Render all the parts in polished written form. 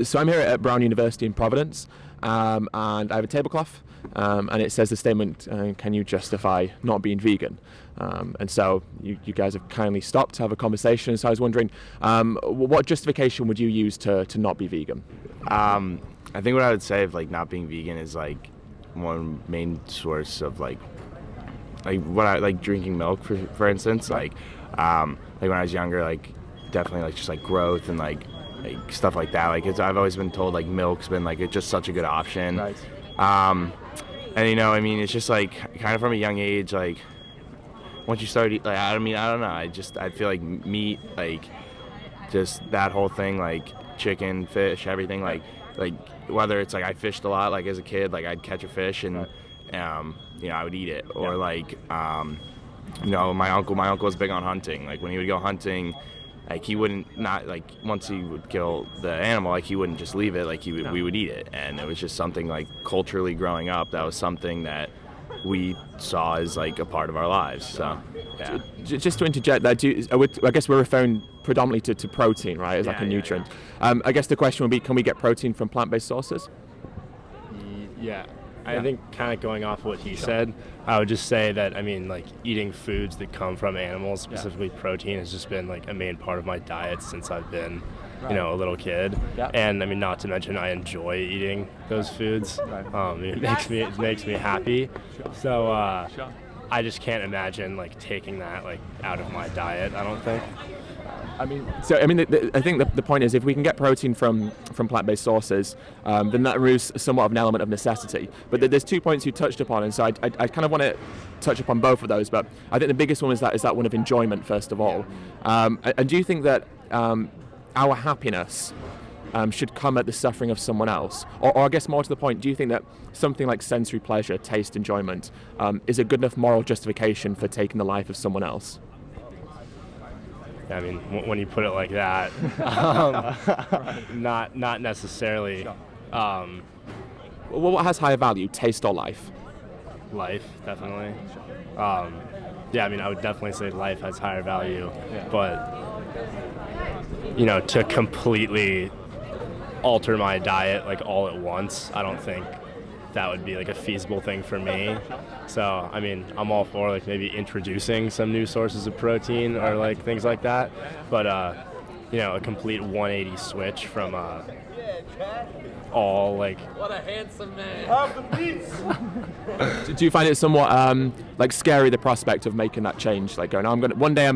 So I'm here at Brown University in Providence, and I have a tablecloth, and it says the statement, can you justify not being vegan? And so you guys have kindly stopped to have a conversation, so I was wondering, what justification would you use to not be vegan? I think what I would say of like not being vegan is like one main source of like what I like drinking milk for instance, like when I was younger, like definitely like just like growth and like stuff like that. Like I've always been told like milk's been like it's just such a good option. Right. And you know, I mean, it's just like kind of from a young age, like once you start like I don't know. I feel like meat, like just that whole thing, like chicken, fish, everything, like whether it's like I fished a lot, like as a kid, like I'd catch a fish and you know, I would eat it, or like you know, my uncle was big on hunting. Like when he would go hunting, like he wouldn't not like once he would kill the animal, like he wouldn't just leave it, like we would eat it. And it was just something like culturally growing up, that was something that we saw as like a part of our lives. So yeah. Just to interject that, I guess we're referring predominantly to protein, right, as like a nutrient. I guess the question would be, can we get protein from plant-based sources? Yeah. I think kind of going off what he said, I would just say that, I mean, like eating foods that come from animals, specifically protein, has just been like a main part of my diet since I've been, you know, a little kid. And I mean, not to mention I enjoy eating those foods. It makes me happy. So I just can't imagine like taking that like out of my diet, I don't think. I think the point is, if we can get protein from plant-based sources, then that removes somewhat of an element of necessity. But there's 2 points you touched upon, and so I kind of want to touch upon both of those. But I think the biggest one is that one of enjoyment, first of all. And do you think that our happiness should come at the suffering of someone else? Or I guess more to the point, do you think that something like sensory pleasure, taste, enjoyment, is a good enough moral justification for taking the life of someone else? I mean, when you put it like that, not necessarily. What has higher value, taste or life? Life, definitely. Yeah, I mean, I would definitely say life has higher value, but you know, to completely alter my diet like all at once, I don't think that would be like a feasible thing for me. So I mean, I'm all for like maybe introducing some new sources of protein or like things like that, but you know, a complete 180 switch from all like. What a handsome man. Do you find it somewhat like scary, the prospect of making that change, like going, one day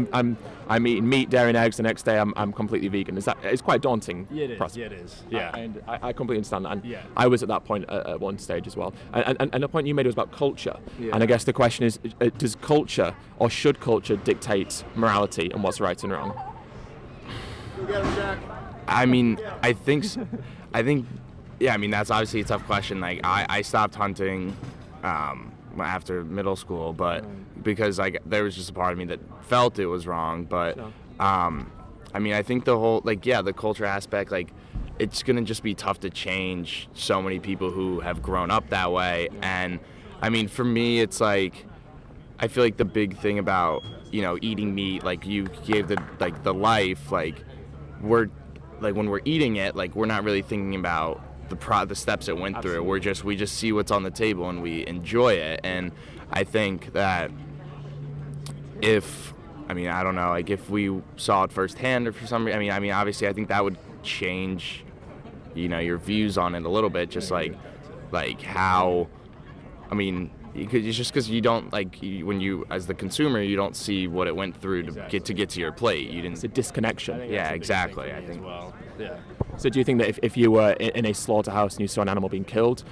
I'm eating meat, dairy, and eggs, the next day I'm completely vegan? It's quite daunting. Yeah, it is. Prospect. Yeah, it is. Yeah. And I completely understand that. And I was at that point at one stage as well. And the point you made was about culture. And I guess the question is, does culture or should culture dictate morality and what's right and wrong? I mean, I think yeah, I mean, that's obviously a tough question. Like I stopped hunting after middle school, but because like there was just a part of me that felt it was wrong. But I mean, I think the whole the culture aspect, like it's gonna just be tough to change so many people who have grown up that way. And I mean, for me, it's like I feel like the big thing about, you know, eating meat, like you gave the life, like we're like when we're eating it, like we're not really thinking about the steps it went through. We just see what's on the table and we enjoy it. And I think that I don't know, like if we saw it firsthand or for some reason, I mean obviously I think that would change, you know, your views on it a little bit, just like how, I mean, it's just because you don't when you as the consumer, you don't see what it went through to get to your plate. You didn't. It's a disconnection. Yeah, exactly. I think. Well. Yeah. So do you think that if you were in a slaughterhouse and you saw an animal being killed,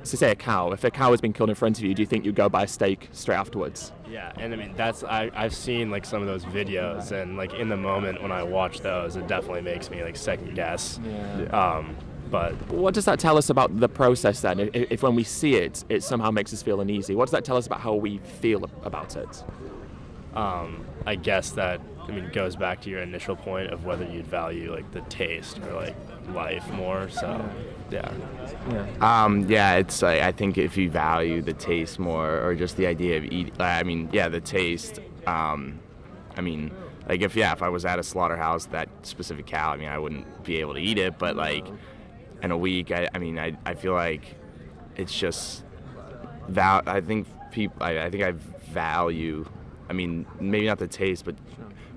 so say a cow, if a cow has been killed in front of you, do you think you'd go buy a steak straight afterwards? Yeah, and I mean I've seen like some of those videos, and like in the moment when I watch those, it definitely makes me like second guess. But what does that tell us about the process then? If when we see it, it somehow makes us feel uneasy, what does that tell us about how we feel about it? I guess that, I mean, goes back to your initial point of whether you'd value like the taste or like life more. So yeah. It's like, I think if you value the taste more, or just the idea of eating, the taste, I mean, like if I was at a slaughterhouse, that specific cow, I mean, I wouldn't be able to eat it, but like in a week. I feel like it's just I think I value. I mean, maybe not the taste, but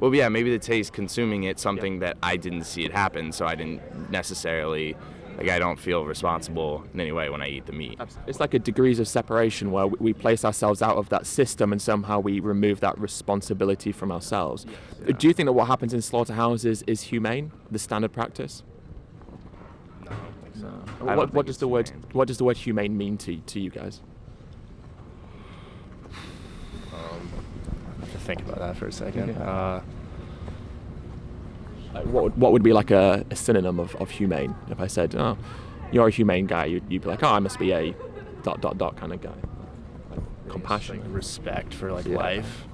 well, yeah, maybe the taste. Consuming it, something that I didn't see it happen, so I didn't necessarily. Like, I don't feel responsible in any way when I eat the meat. It's like a degrees of separation where we place ourselves out of that system and somehow we remove that responsibility from ourselves. Yeah. Do you think that what happens in slaughterhouses is humane, the standard practice? No, I don't think so. What does the word humane mean to you guys? I have to think about that for a second. Yeah. What would be like a synonym of humane? If I said, oh, you're a humane guy, you'd be like, oh, I must be a ... kind of guy. Compassion. Like respect for life.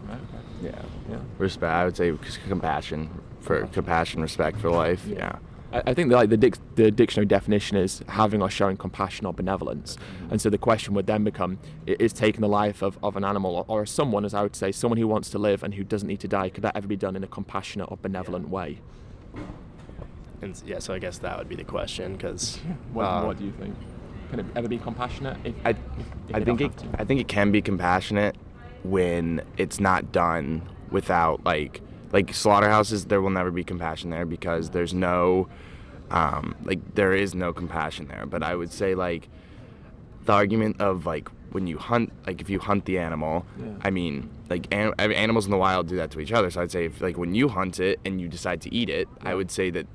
Yeah. Respect. I would say compassion, respect for life. Yeah. I think that the dictionary definition is having or showing compassion or benevolence, and so the question would then become: is taking the life of an animal or someone, as I would say, someone who wants to live and who doesn't need to die, could that ever be done in a compassionate or benevolent way? And so I guess that would be the question, because what do you think? Can it ever be compassionate? I think it can be compassionate when it's not done without like slaughterhouses. There will never be compassion there because there's no there is no compassion there. But I would say the argument of when you hunt, if you hunt the animal, I mean, animals in the wild do that to each other. So I'd say if when you hunt it and you decide to eat it, I would say that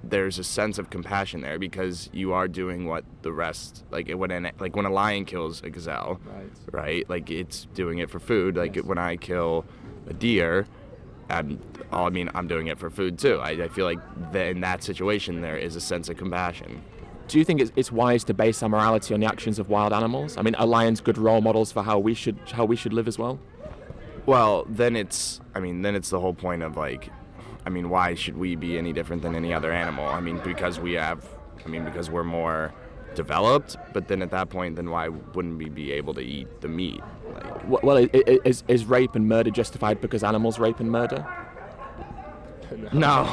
there's a sense of compassion there because you are doing what the rest, when a lion kills a gazelle, right? It's doing it for food. When I kill a deer, I'm doing it for food too. I feel like in that situation there is a sense of compassion. Do you think it's wise to base our morality on the actions of wild animals? I mean, are lions good role models for how we should live as well? Well, then it's the whole point of why should we be any different than any other animal? Because we're more developed, but then at that point, then why wouldn't we be able to eat the meat? Well, is rape and murder justified because animals rape and murder? No.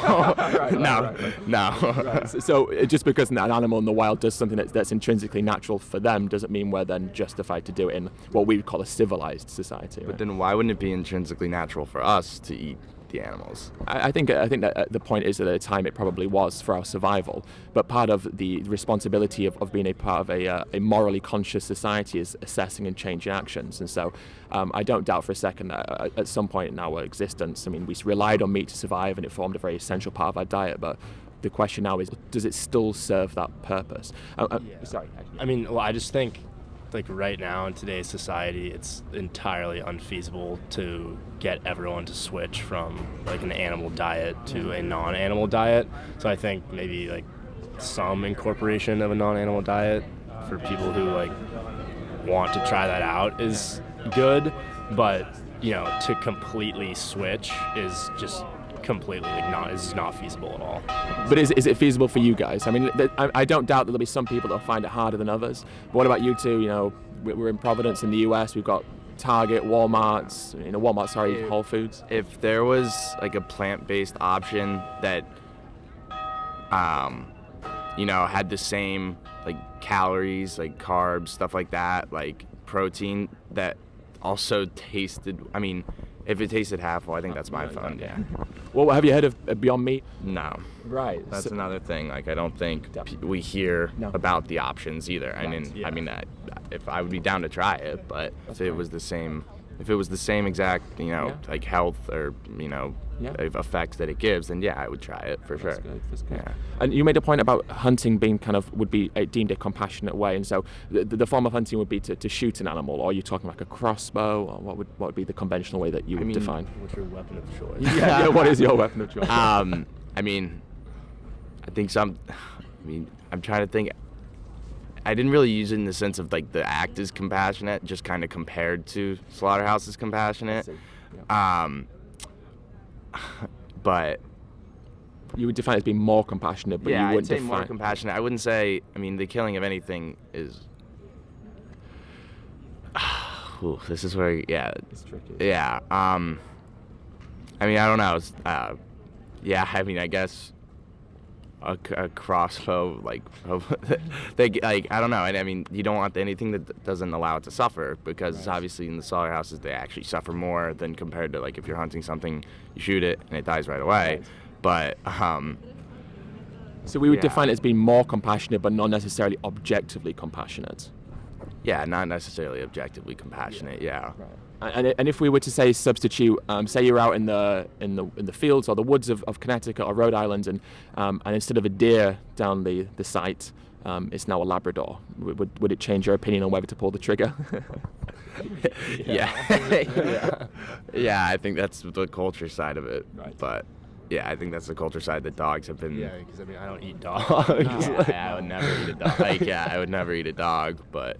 No. Right. So just because an animal in the wild does something that's intrinsically natural for them doesn't mean we're then justified to do it in what we would call a civilized society. But then why wouldn't it be intrinsically natural for us to eat the animals? I think that the point is that at the time it probably was for our survival, but part of the responsibility of being a part of a morally conscious society is assessing and changing actions. And so I don't doubt for a second that at some point in our existence, we relied on meat to survive and it formed a very essential part of our diet, but the question now is, does it still serve that purpose? Sorry. I just think right now in today's society, it's entirely unfeasible to get everyone to switch from an animal diet to a non-animal diet. So I think maybe some incorporation of a non-animal diet for people who want to try that out is good, but to completely switch is just completely not feasible at all. But is it feasible for you guys? I don't doubt that there'll be some people that'll find it harder than others. But what about you two? We're in Providence in the US. We've got Target, Whole Foods. If there was a plant-based option that had the same calories, carbs, stuff like that, protein that also tasted, if it tasted half, I think that's my fun, yeah. Well, have you heard of Beyond Meat? No. Right. That's another thing. I don't think we hear about the options either. If I would be down to try it, but if it was the same exact, health or, effects that it gives, then yeah, I would try it for sure. That's good. Yeah. And you made a point about hunting being would be deemed a compassionate way, and so the form of hunting would be to shoot an animal, or are you talking a crossbow, or what would be the conventional way that you would define? What's your weapon of choice? Yeah, what is your weapon of choice? I think I'm trying to think. I didn't really use it in the sense of the act is compassionate, just kind of compared to slaughterhouse is compassionate. But you would define it as being more compassionate, but you wouldn't I'd say define more compassionate. I wouldn't say. The killing of anything is. This is where it's tricky. Yeah. I don't know. I guess. a crossbow, like they like I don't know. I mean, you don't want anything that doesn't allow it to suffer, because obviously in the slaughterhouses they actually suffer more than compared to like if you're hunting something, you shoot it and it dies right away. But so we would define it as being more compassionate, but not necessarily objectively compassionate. Yeah, not necessarily objectively compassionate. Yeah. And if we were to say substitute, say you're out in the fields or the woods of Connecticut or Rhode Island, and instead of a deer down the site, it's now a Labrador. Would it change your opinion on whether to pull the trigger? Yeah. Yeah, I think that's the culture side of it. Right. But yeah, I think that's the culture side that dogs have been. Yeah, because I mean, I don't eat dogs. I would never eat a dog. Like, yeah, I would never eat a dog, but.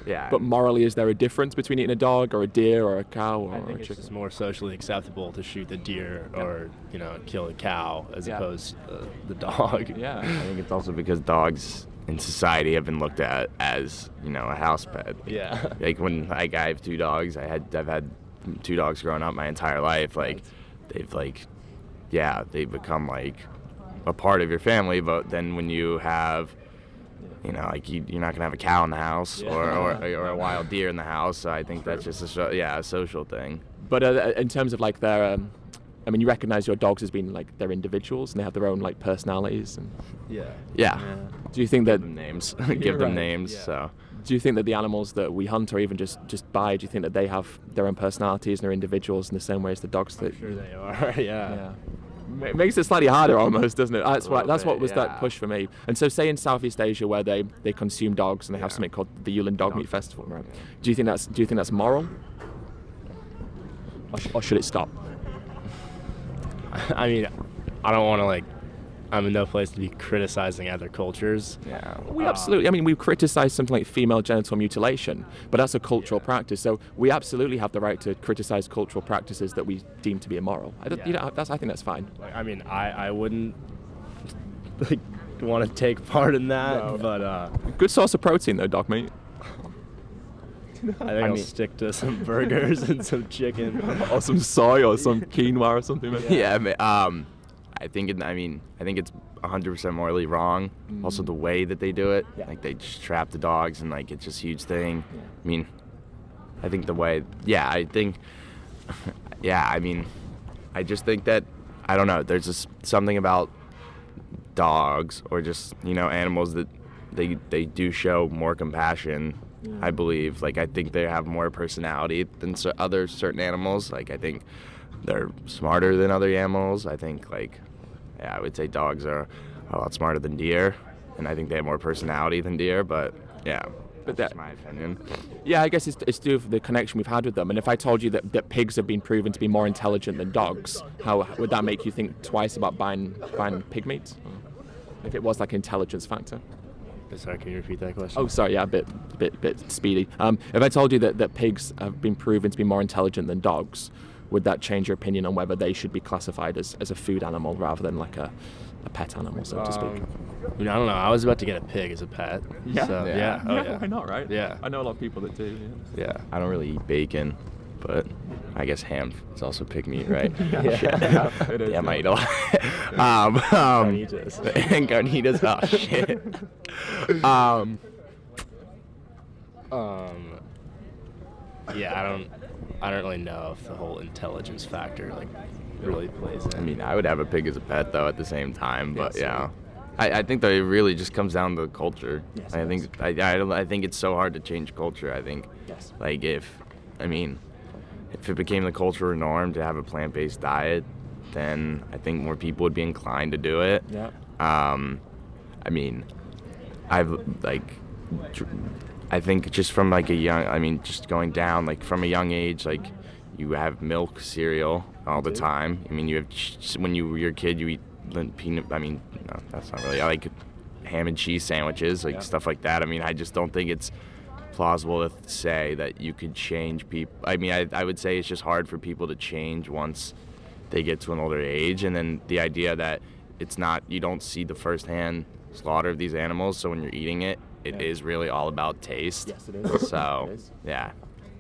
Yeah. But morally, is there a difference between eating a dog or a deer or a cow or I think a it's chicken? just more socially acceptable to shoot the deer or kill a cow as opposed to the dog. Yeah. I think it's also because dogs in society have been looked at as a house pet. Yeah. Like when I have 2 dogs, I've had 2 dogs growing up my entire life. Like they've become like a part of your family. But then when you have like you're not gonna have a cow in the house or a wild deer in the house. So I think that's just a social thing. But in terms of like their, I mean, you recognize your dogs as being like they're individuals and they have their own like personalities. And Yeah. Do you think that Give them names? Give them names. Yeah. So. do you think that the animals that we hunt or even just buy, do you think that they have their own personalities and they're individuals in the same way as the dogs that? I'm sure they are. Yeah. It makes it slightly harder almost, doesn't it? That's what was yeah. that push for me. And so say in Southeast Asia where they consume dogs and they have something called the Yulin Dog Meat Festival, right? Yeah. Do you think that's moral? Or should it stop? I mean, I don't want to I'm in no place to be criticizing other cultures. Yeah. We absolutely, I mean, we criticize something like female genital mutilation, but that's a cultural practice. So we absolutely have the right to criticize cultural practices that we deem to be immoral. I think that's fine. I mean, I wouldn't want to take part in that, but Good source of protein though, dog meat. I think I'll stick to some burgers and some chicken. Or some soy or some quinoa or something. Yeah. I think it's 100% morally wrong. Also, the way that they do it, like they just trap the dogs and like it's just a huge thing. I mean, I think the way, I just think that I don't know. There's just something about dogs or just animals that they do show more compassion. I believe. Like I think they have more personality than other certain animals. Like I think they're smarter than other animals. I think I would say dogs are a lot smarter than deer, and I think they have more personality than deer. But that's my opinion. Yeah, I guess it's to do with the connection we've had with them. And if I told you that pigs have been proven to be more intelligent than dogs, how would that make you think twice about buying pig meat? If it was like an intelligence factor. Sorry, can you repeat that question? Oh, sorry, yeah, a bit speedy. If I told you that pigs have been proven to be more intelligent than dogs, would that change your opinion on whether they should be classified as a food animal rather than like a pet animal, so to speak? I don't know. I was about to get a pig as a pet. Yeah? So, Yeah. Oh, yeah. Why not, right? Yeah. I know a lot of people that do. Yeah, I don't really eat bacon, but I guess ham is also pig meat, right? Yeah, it is. Yeah, I might eat a lot. Carnitas. And carnitas. Oh shit. Yeah, I don't really know if the whole intelligence factor really plays in. I mean, I would have a pig as a pet though at the same time, but Yes. yeah. I think that it really just comes down to culture. Yes, I it think I think it's so hard to change culture. I think Yes. if it became the cultural norm to have a plant-based diet, then I think more people would be inclined to do it. Yeah. I think just from just going down from a young age, you have milk cereal all the time. I mean, you have when you were a kid, you eat peanut. I mean, no, that's not really. I like ham and cheese sandwiches, stuff like that. I mean, I just don't think it's plausible to say that you could change people. I mean, I would say it's just hard for people to change once they get to an older age, and then the idea that it's not, you don't see the firsthand slaughter of these animals, so when you're eating it, it is really all about taste. Yes, it is. So, It is. yeah.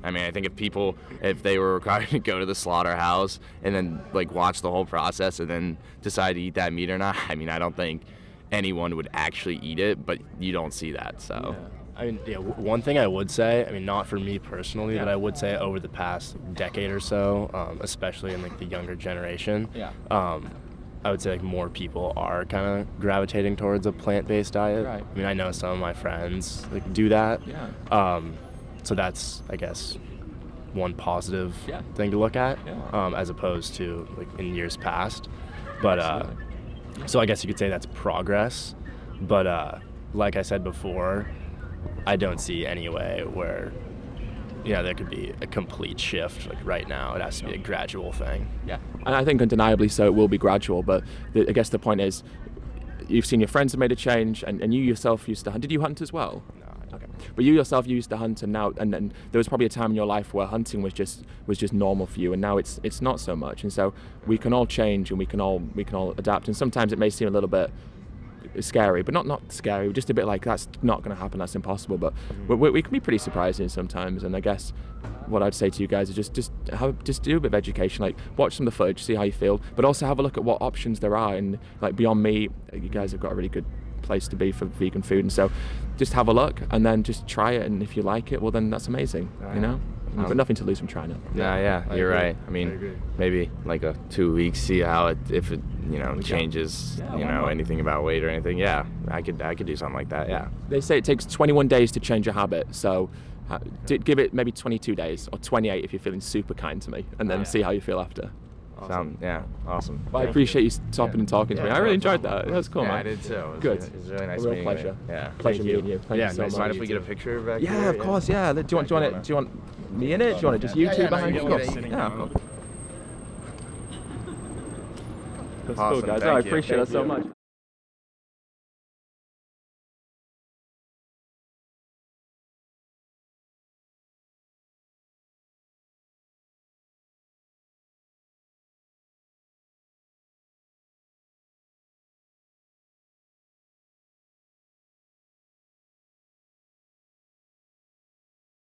I mean, I think if they were required to go to the slaughterhouse and then watch the whole process and then decide to eat that meat or not, I mean, I don't think anyone would actually eat it, but you don't see that. So. Yeah. I mean, yeah, one thing I would say, I mean, not for me personally, but I would say over the past decade or so, especially in like the younger generation, I would say like more people are kind of gravitating towards a plant-based diet. Right. I mean, I know some of my friends like do that. Yeah. So that's, I guess, one positive thing to look at, as opposed to like in years past. But so I guess you could say that's progress. But like I said before, I don't see any way where, there could be a complete shift like right now. It has to be a gradual thing. Yeah, and I think undeniably so it will be gradual, but I guess the point is you've seen your friends have made a change, and you yourself used to hunt. Did you hunt as well? No. Okay. But you yourself used to hunt, and now and there was probably a time in your life where hunting was just normal for you, and now it's not so much. And so we can all change, and we can all adapt, and sometimes it may seem a little bit scary, but not scary, just a bit like that's not going to happen, that's impossible, but we can be pretty surprising sometimes. And I guess what I'd say to you guys is just do a bit of education, like watch some of the footage, see how you feel, but also have a look at what options there are. And like Beyond Meat, you guys have got a really good place to be for vegan food, and so just have a look and then just try it, and if you like it, well then that's amazing. But nothing to lose from trying it. You're right. I mean, maybe like 2 weeks, see how if it changes, anything about weight or anything. Yeah, I could do something like that. Yeah. They say it takes 21 days to change a habit, so give it maybe 22 days or 28 if you're feeling super kind to me, and then see how you feel after. Awesome. Awesome. Well, I appreciate you stopping and talking to me. I really enjoyed that. That was cool, man. I did too. Good. It was really nice A real meeting pleasure. you. Yeah. Pleasure meeting you. Thank you so nice. much. Mind if we get a picture back Yeah, here? of course. Yeah. Do you want me in it? Do you want to just you two behind it? Of course. Yeah. Of course. That's cool, Awesome. guys. Thank I you. appreciate it so much.